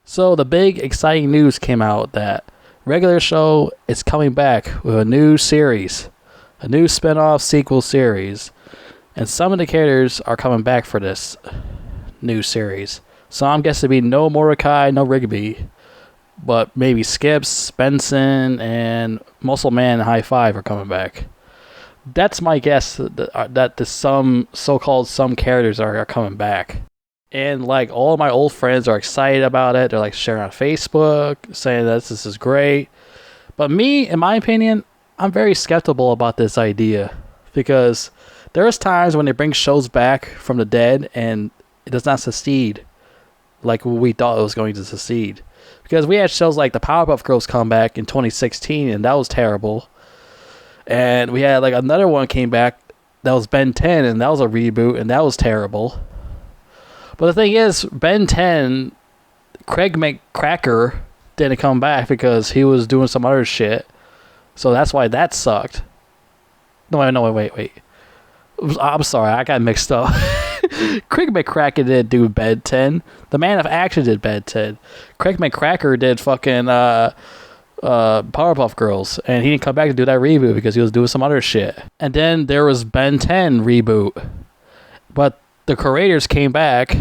So the big exciting news came out that regular show is coming back with a new series, a new spin-off sequel series, and some of the characters are coming back for this new series. So I'm guessing it'll be no Mordecai, no Rigby, but maybe Skips, Benson, and Muscle Man and High Five are coming back. That's my guess that the some so-called some characters are coming back. And like all of my old friends are excited about it. They're like sharing on Facebook, saying that this is great. But me, in my opinion, I'm very skeptical about this idea because there's times when they bring shows back from the dead and it does not succeed like we thought it was going to succeed. Because we had shows like the Powerpuff Girls come back in 2016 and that was terrible. And we had like another one came back that was Ben 10 and that was a reboot and that was terrible. But the thing is, Ben 10, Craig McCracker didn't come back because he was doing some other shit. So that's why that sucked. No, wait. I'm sorry, I got mixed up. Craig McCracker didn't do Ben 10. The Man of Action did Ben 10. Craig McCracker did fucking Powerpuff Girls. And he didn't come back to do that reboot because he was doing some other shit. And then there was Ben 10 reboot. But the creators came back,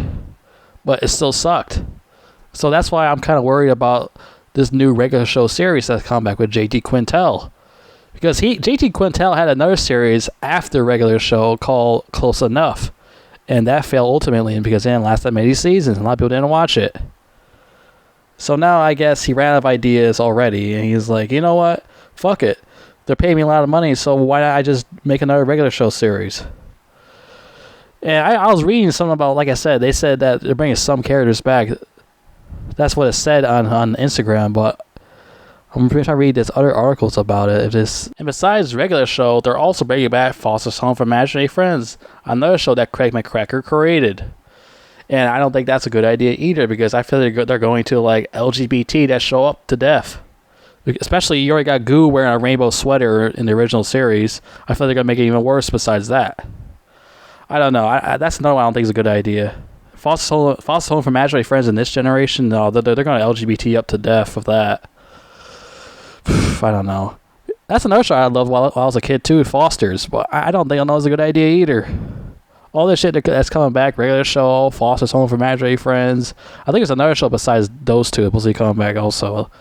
but it still sucked. So that's why I'm kind of worried about this new regular show series that's come back with JT Quintel. Because JT Quintel had another series after regular show called Close Enough. And that failed ultimately because it didn't last that many seasons. And a lot of people didn't watch it. So now I guess he ran out of ideas already. And he's like, you know what? Fuck it. They're paying me a lot of money, so why not I just make another regular show series? And I was reading something about, like I said, they said that they're bringing some characters back. That's what it said on Instagram, but I'm trying to read this other articles about it. And besides regular show, they're also bringing back Foster's Home for Imaginary Friends, another show that Craig McCracker created. And I don't think that's a good idea either, because I feel they're going to like LGBT that show up to death. Especially, you already got Goo wearing a rainbow sweater in the original series. I feel they're going to make it even worse besides that. I don't know. That's another one I don't think is a good idea. Foster Home for Imaginary Friends in this generation, no, they're going to LGBT up to death with that. I don't know. That's another show I loved while I was a kid too, Foster's, but I don't think it's a good idea either. All this shit that's coming back, regular show, Foster's Home for Imaginary Friends. I think there's another show besides those two supposed to be coming back also.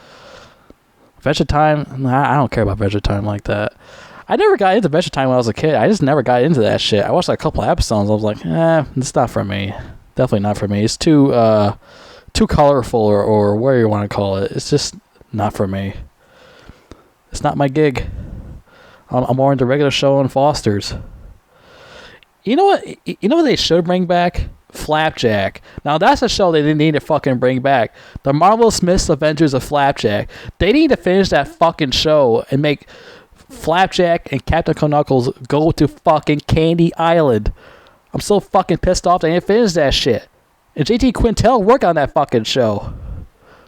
Adventure Time, I don't care about Adventure Time like that. I never got into Adventure Time when I was a kid. I just never got into that shit. I watched like a couple of episodes. I was like, it's not for me. Definitely not for me. It's too colorful or whatever you want to call it. It's just not for me. It's not my gig. I'm more into regular show and Foster's. You know what? You know what they should bring back? Flapjack. Now that's a show they didn't need to fucking bring back. The Marvelous Miss Adventures of Flapjack. They need to finish that fucking show and make Flapjack and Captain Knuckles go to fucking Candy Island. I'm so fucking pissed off they didn't finish that shit. And JT Quintel worked on that fucking show.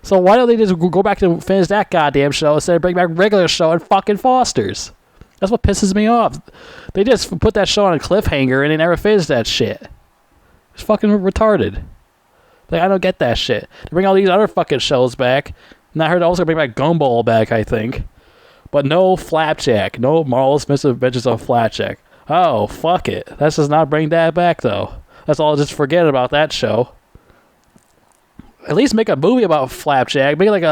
So why don't they just go back to finish that goddamn show instead of bring back regular show and fucking Foster's? That's what pisses me off. They just put that show on a cliffhanger and they never finished that shit. It's fucking retarded. Like, I don't get that shit. They bring all these other fucking shows back. And I heard they're also bring back Gumball back, I think. But no Flapjack. No Marvelous Miss Adventures of Flapjack. Oh, fuck it. Let's just not bring that back, though. Let's all just forget about that show. At least make a movie about Flapjack. Make like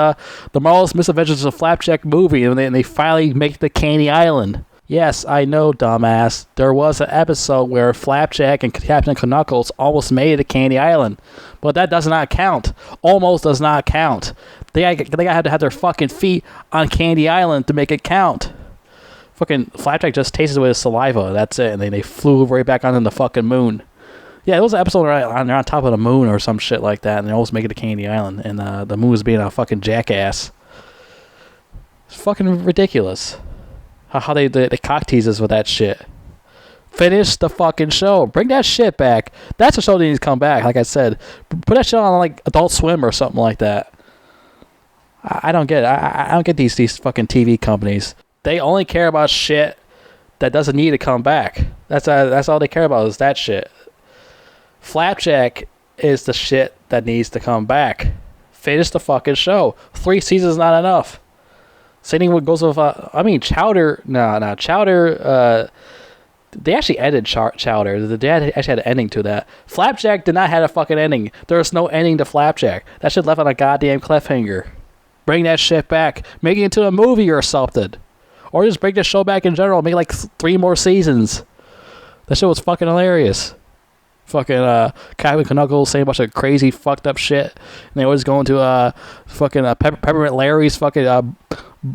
the Marvelous Misadventures of Flapjack movie, and they finally make the Candy Island. Yes, I know, dumbass. There was an episode where Flapjack and Captain Knuckles almost made it to Candy Island, but that does not count. Almost does not count. They gotta have to have their fucking feet on Candy Island to make it count. Fucking Flapjack just tasted with his saliva. That's it, and then they flew right back onto the fucking moon. Yeah, it was an episode where they're on top of the moon or some shit like that, and they almost make it to Candy Island, and the moon was being a fucking jackass. It's fucking ridiculous. How they cock tease us with that shit. Finish the fucking show. Bring that shit back. That's a show that needs to come back, like I said. Put that shit on like Adult Swim or something like that. I don't get it. I don't get these fucking TV companies. They only care about shit that doesn't need to come back. That's all they care about is that shit. Flapjack is the shit that needs to come back. finish the fucking show. 3 seasons is not enough. Same thing what goes with Chowder. No, Chowder. They actually ended Chowder. The dad actually had an ending to that. Flapjack did not have a fucking ending. There was no ending to Flapjack. That shit left on a goddamn cliffhanger. Bring that shit back. Make it into a movie or something. Or just bring the show back in general. Make like 3 more seasons. That shit was fucking hilarious. Fucking Captain Knuckles saying a bunch of crazy fucked up shit. And they always go into fucking Peppermint Larry's fucking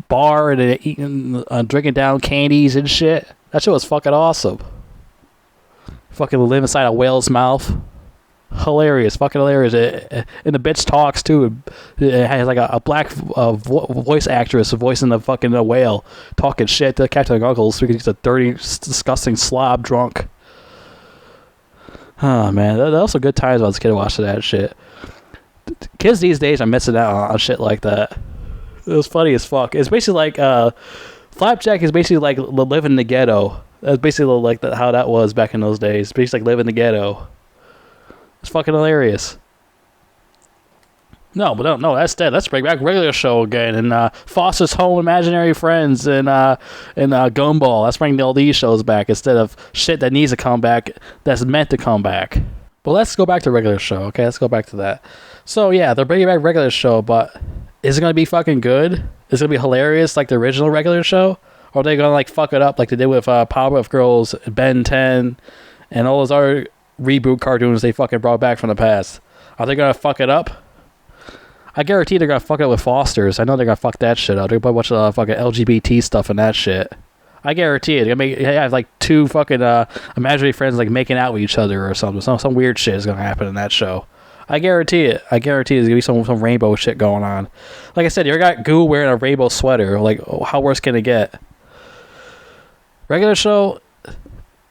bar and eating, drinking down candies and shit. That shit was fucking awesome. Fucking live inside a whale's mouth. Hilarious. Fucking hilarious. And the bitch talks too. It has like a black voice actress voicing the fucking whale. Talking shit to Captain Knuckles because he's a dirty, disgusting slob drunk. Oh man, that was some good times when I was a kid watching that shit. Kids these days are missing out on shit like that. It was funny as fuck. It's basically like Flapjack is basically like living in the ghetto. That's basically like how that was back in those days. Basically like living in the ghetto. It's fucking hilarious. No, that's dead. Let's bring back regular show again. And Foster's Home Imaginary Friends and Gumball. Let's bring all these shows back instead of shit that needs to come back that's meant to come back. But let's go back to regular show, okay? Let's go back to that. So, yeah, they're bringing back regular show, but is it going to be fucking good? Is it going to be hilarious like the original regular show? Or are they going to, like, fuck it up like they did with Powerpuff Girls, Ben 10, and all those other reboot cartoons they fucking brought back from the past? Are they going to fuck it up? I guarantee they're going to fuck it up with Foster's. I know they're going to fuck that shit up. They're going to put a bunch of fucking LGBT stuff in that shit. I guarantee it. They're going to have like 2 fucking imaginary friends like making out with each other or something. Some weird shit is going to happen in that show. I guarantee it. I guarantee there's going to be some rainbow shit going on. Like I said, you got Goo wearing a rainbow sweater. Like, how worse can it get? Regular show,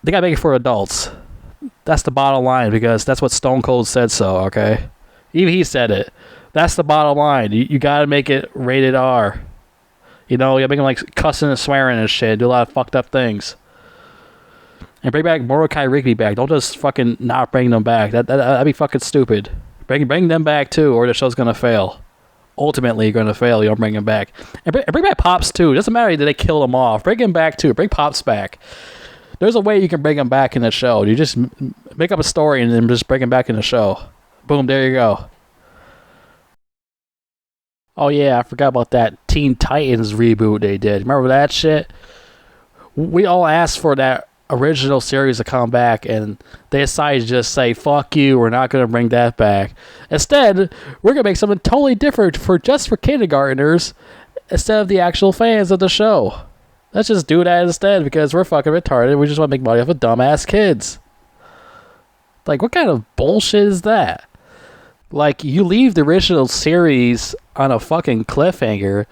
they got to make it for adults. That's the bottom line because that's what Stone Cold said so, okay? Even he said it. That's the bottom line. You gotta make it rated R. You know, you gotta make them like cussing and swearing and shit. Do a lot of fucked up things. And bring back Mordecai Rigby back. Don't just fucking not bring them back. That'd be fucking stupid. Bring them back too, or the show's gonna fail. Ultimately, you're gonna fail. You don't bring them back. And bring back Pops too. It doesn't matter that they kill them off. Bring him back too. Bring Pops back. There's a way you can bring him back in the show. You just make up a story and then just bring him back in the show. Boom, there you go. Oh yeah, I forgot about that Teen Titans reboot they did. Remember that shit? We all asked for that original series to come back, and they decided to just say, fuck you, we're not going to bring that back. Instead, we're going to make something totally different for kindergartners instead of the actual fans of the show. Let's just do that instead because we're fucking retarded. We just want to make money off of dumbass kids. Like, what kind of bullshit is that? Like, you leave the original series on a fucking cliffhanger,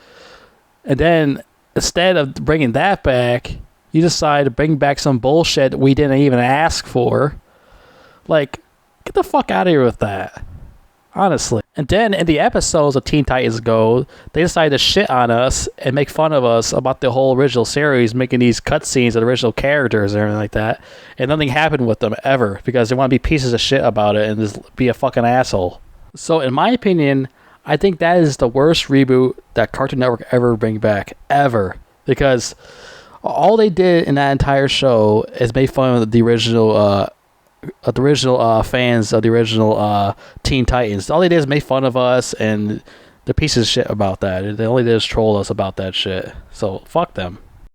and then instead of bringing that back, you decide to bring back some bullshit we didn't even ask for. Like, get the fuck out of here with that. Honestly. And then in the episodes of Teen Titans Go, they decided to shit on us and make fun of us about the whole original series, making these cutscenes of the original characters and everything like that. And nothing happened with them ever because they want to be pieces of shit about it and just be a fucking asshole. So in my opinion, I think that is the worst reboot that Cartoon Network ever bring back. Ever. Because all they did in that entire show is make fun of the original fans of the original Teen Titans. All they did is make fun of us and the pieces of shit about that. They only did is troll us about that shit. So fuck them.